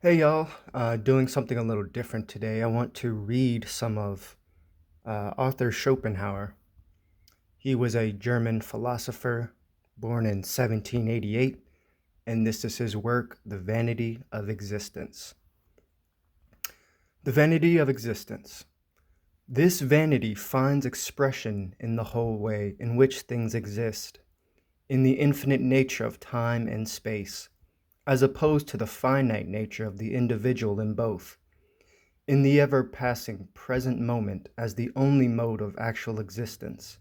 Hey y'all, doing something a little different today. I want to read some of Arthur Schopenhauer. He was a German philosopher born in 1788, and this is his work, The Vanity of Existence. The Vanity of Existence. This vanity finds expression in the whole way in which things exist, in the infinite nature of time and space, as opposed to the finite nature of the individual in both, in the ever-passing present moment as the only mode of actual existence,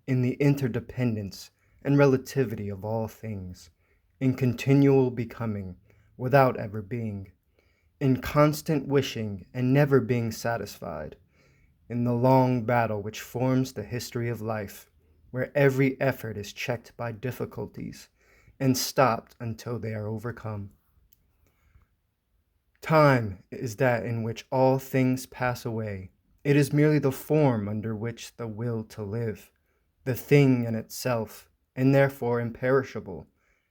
in the interdependence and relativity of all things, in continual becoming without ever being, in constant wishing and never being satisfied, in the long battle which forms the history of life, where every effort is checked by difficulties and stopped until they are overcome. Time is that in which all things pass away. It is merely the form under which the will to live, the thing in itself, and therefore imperishable,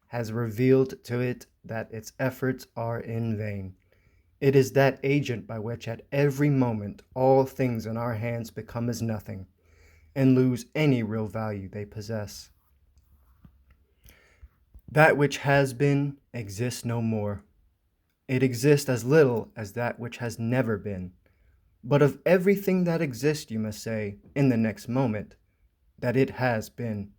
has revealed to it that its efforts are in vain. It is that agent by which at every moment all things in our hands become as nothing, and lose any real value they possess. That which has been exists no more. It exists as little as that which has never been. But of everything that exists, you must say, in the next moment, that it has been.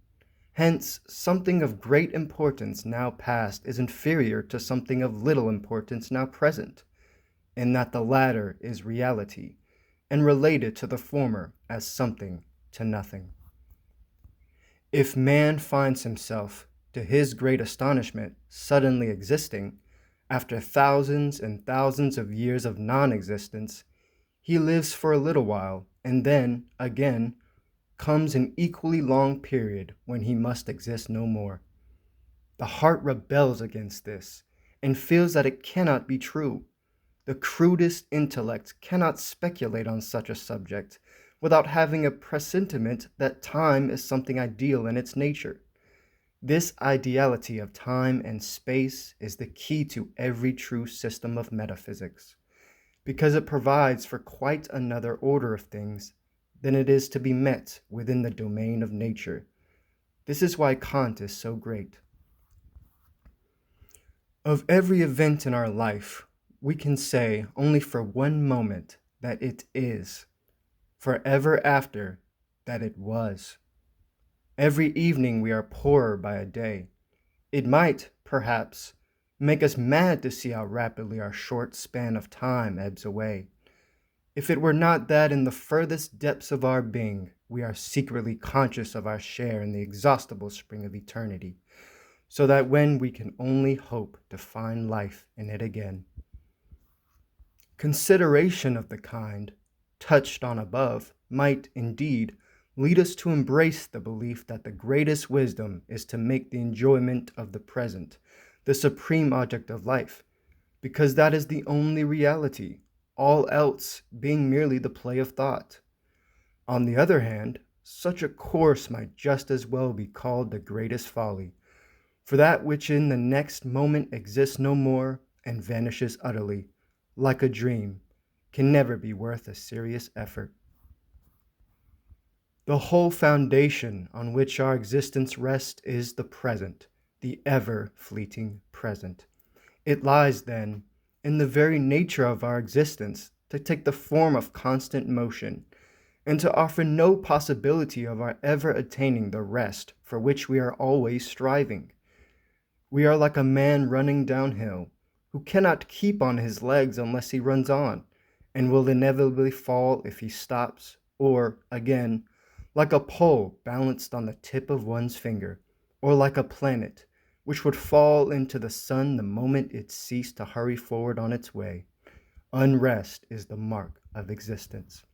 Hence, something of great importance now past is inferior to something of little importance now present, in that the latter is reality, and related to the former as something to nothing. If man finds himself, to his great astonishment, suddenly existing, after thousands and thousands of years of non-existence, he lives for a little while, and then, again, comes an equally long period when he must exist no more. The heart rebels against this, and feels that it cannot be true. The crudest intellect cannot speculate on such a subject without having a presentiment that time is something ideal in its nature. This ideality of time and space is the key to every true system of metaphysics, because it provides for quite another order of things than it is to be met within the domain of nature. This is why Kant is so great. Of every event in our life, we can say only for one moment that it is, forever after that it was. Every evening we are poorer by a day. It might, perhaps, make us mad to see how rapidly our short span of time ebbs away, if it were not that in the furthest depths of our being we are secretly conscious of our share in the exhaustible spring of eternity, so that when we can only hope to find life in it again. Consideration of the kind, touched on above, might, indeed, lead us to embrace the belief that the greatest wisdom is to make the enjoyment of the present the supreme object of life, because that is the only reality, all else being merely the play of thought. On the other hand, such a course might just as well be called the greatest folly, for that which in the next moment exists no more and vanishes utterly, like a dream, can never be worth a serious effort. The whole foundation on which our existence rests is the present, the ever-fleeting present. It lies, then, in the very nature of our existence to take the form of constant motion, and to offer no possibility of our ever attaining the rest for which we are always striving. We are like a man running downhill, who cannot keep on his legs unless he runs on, and will inevitably fall if he stops, or, again, like a pole balanced on the tip of one's finger, or like a planet, which would fall into the sun the moment it ceased to hurry forward on its way. Unrest is the mark of existence.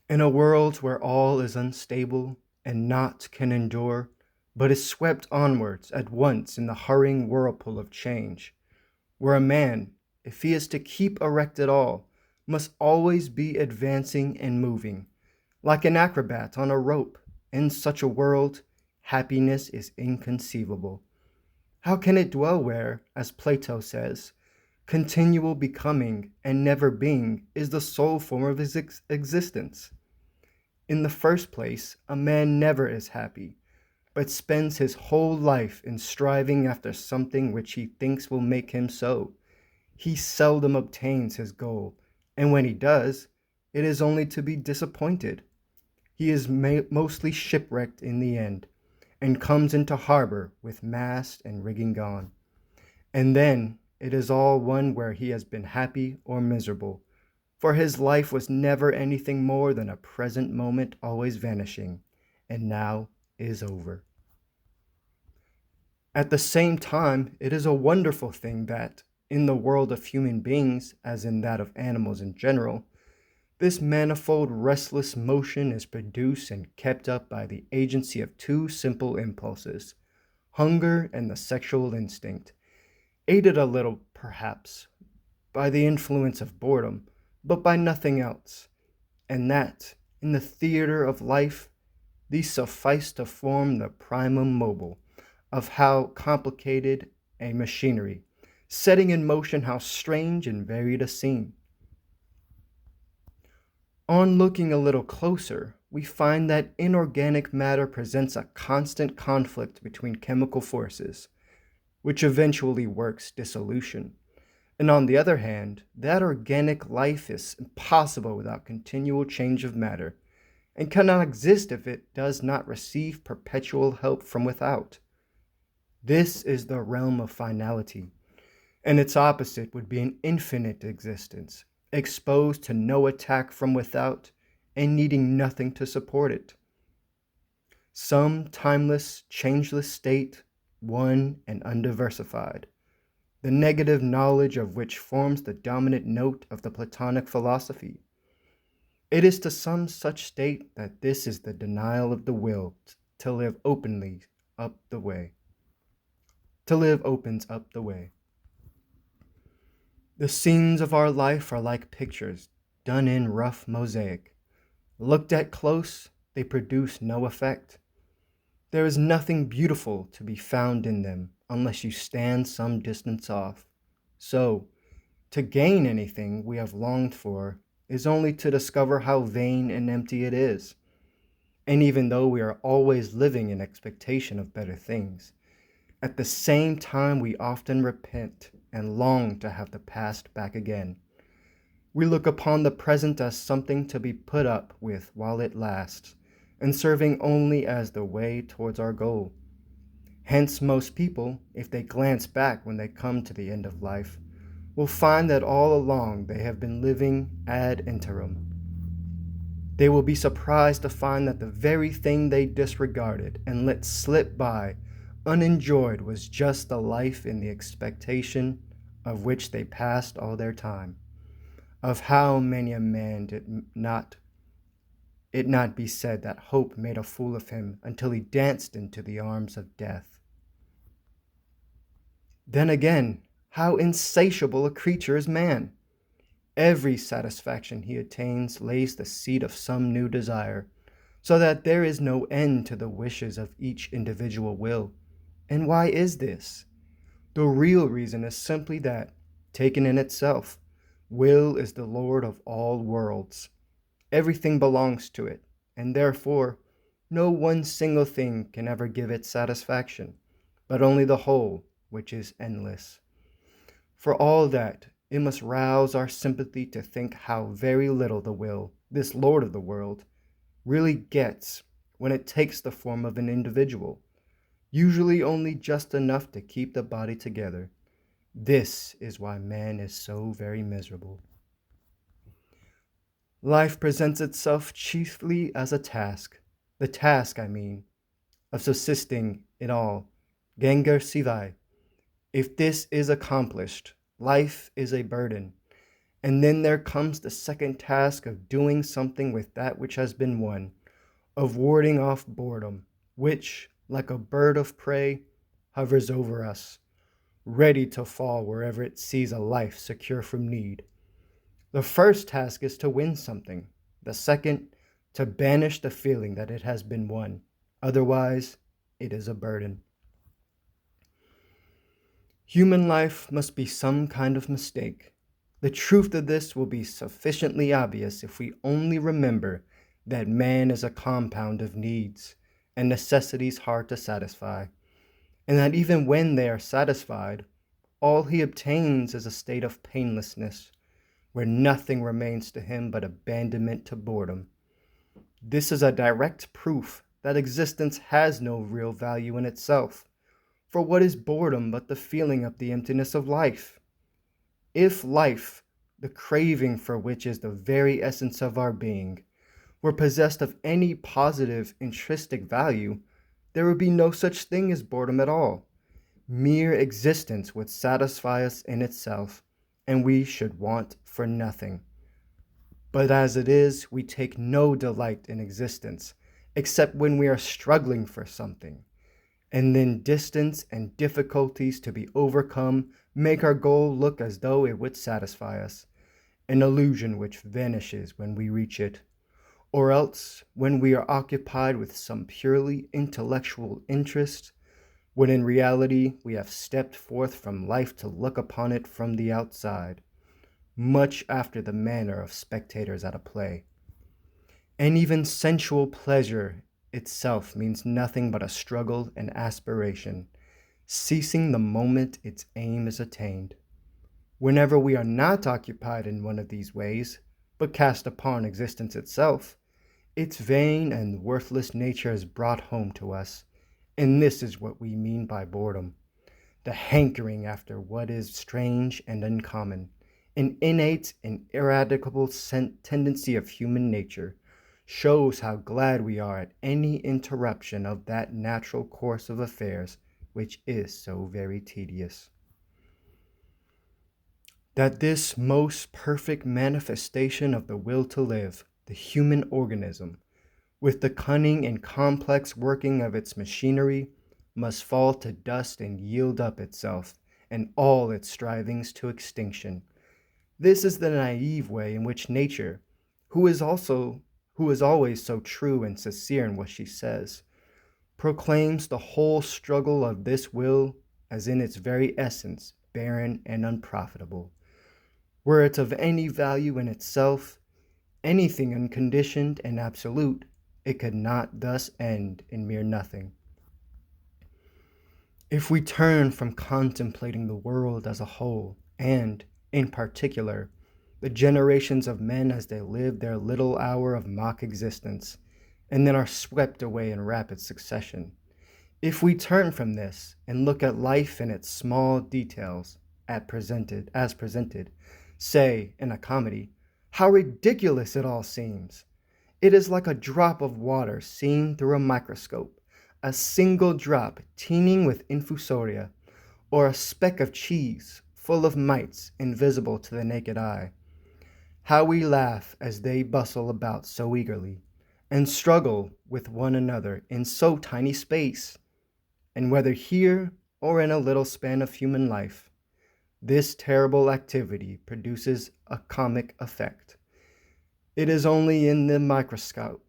In a world where all is unstable and naught can endure, but is swept onwards at once in the hurrying whirlpool of change, where a man, if he is to keep erect at all, must always be advancing and moving, like an acrobat on a rope, in such a world, happiness is inconceivable. How can it dwell where, as Plato says, Continual becoming and never being is the sole form of his existence. In the first place, a man never is happy, but spends his whole life in striving after something which he thinks will make him so. He seldom obtains his goal, and when he does, it is only to be disappointed. He is mostly shipwrecked in the end, and comes into harbor with mast and rigging gone. And then it is all one where he has been happy or miserable, for his life was never anything more than a present moment always vanishing, and now is over. At the same time, it is a wonderful thing that, in the world of human beings, as in that of animals in general, this manifold restless motion is produced and kept up by the agency of two simple impulses, hunger and the sexual instinct, aided a little, perhaps, by the influence of boredom, but by nothing else, and that, in the theatre of life, these suffice to form the primum mobile of how complicated a machinery, setting in motion how strange and varied a scene. On looking a little closer, we find that inorganic matter presents a constant conflict between chemical forces, which eventually works dissolution. And on the other hand, that organic life is impossible without continual change of matter, and cannot exist if it does not receive perpetual help from without. This is the realm of finality, and its opposite would be an infinite existence, exposed to no attack from without, and needing nothing to support it. Some timeless, changeless state, one and undiversified, the negative knowledge of which forms the dominant note of the Platonic philosophy. It is to some such state that this is the denial of the will to live openly up the way. To live opens up the way. The scenes of our life are like pictures done in rough mosaic. Looked at close, they produce no effect. There is nothing beautiful to be found in them unless you stand some distance off. So, to gain anything we have longed for is only to discover how vain and empty it is. And even though we are always living in expectation of better things, at the same time we often repent and long to have the past back again. We look upon the present as something to be put up with while it lasts, and serving only as the way towards our goal. Hence most people, if they glance back when they come to the end of life, will find that all along they have been living ad interim. They will be surprised to find that the very thing they disregarded and let slip by unenjoyed was just the life in the expectation of which they passed all their time. Of how many a man did it not be said that hope made a fool of him until he danced into the arms of death. Then again, how insatiable a creature is man! Every satisfaction he attains lays the seed of some new desire, so that there is no end to the wishes of each individual will. And why is this? The real reason is simply that, taken in itself, will is the Lord of all worlds. Everything belongs to it, and therefore no one single thing can ever give it satisfaction, but only the whole, which is endless. For all that, it must rouse our sympathy to think how very little the will, this Lord of the world, really gets when it takes the form of an individual, usually only just enough to keep the body together. This is why man is so very miserable. Life presents itself chiefly as a task, the task, I mean, of subsisting in all, ganger sivai. If this is accomplished, life is a burden, and then there comes the second task of doing something with that which has been won, of warding off boredom, which, like a bird of prey, hovers over us, ready to fall wherever it sees a life secure from need. The first task is to win something, the second, to banish the feeling that it has been won. Otherwise, it is a burden. Human life must be some kind of mistake. The truth of this will be sufficiently obvious if we only remember that man is a compound of needs and necessities hard to satisfy, and that even when they are satisfied, all he obtains is a state of painlessness, where nothing remains to him but abandonment to boredom. This is a direct proof that existence has no real value in itself. For what is boredom but the feeling of the emptiness of life? If life, the craving for which is the very essence of our being, were possessed of any positive intrinsic value, there would be no such thing as boredom at all. Mere existence would satisfy us in itself, and we should want for nothing. But as it is, we take no delight in existence, except when we are struggling for something. And then distance and difficulties to be overcome make our goal look as though it would satisfy us, an illusion which vanishes when we reach it. Or else, when we are occupied with some purely intellectual interest, when in reality we have stepped forth from life to look upon it from the outside, much after the manner of spectators at a play. And even sensual pleasure itself means nothing but a struggle and aspiration, ceasing the moment its aim is attained. Whenever we are not occupied in one of these ways, but cast upon existence itself, its vain and worthless nature is brought home to us, and this is what we mean by boredom. The hankering after what is strange and uncommon, an innate and ineradicable tendency of human nature, shows how glad we are at any interruption of that natural course of affairs which is so very tedious. That this most perfect manifestation of the will to live, the human organism, with the cunning and complex working of its machinery, must fall to dust and yield up itself and all its strivings to extinction. This is the naive way in which nature, who is always so true and sincere in what she says, proclaims the whole struggle of this will as in its very essence barren and unprofitable. Were it of any value in itself, anything unconditioned and absolute, it could not thus end in mere nothing. If we turn from contemplating the world as a whole, and, in particular, the generations of men as they live their little hour of mock existence, and then are swept away in rapid succession, if we turn from this and look at life in its small details as presented, say, in a comedy, how ridiculous it all seems! It is like a drop of water seen through a microscope, a single drop teeming with infusoria, or a speck of cheese full of mites invisible to the naked eye. How we laugh as they bustle about so eagerly, and struggle with one another in so tiny space, and whether here or in a little span of human life, this terrible activity produces a comic effect. It is only in the microscope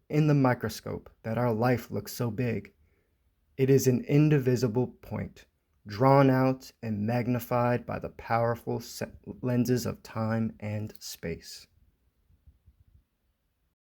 that our life looks so big. It is an indivisible point, drawn out and magnified by the powerful lenses of time and space.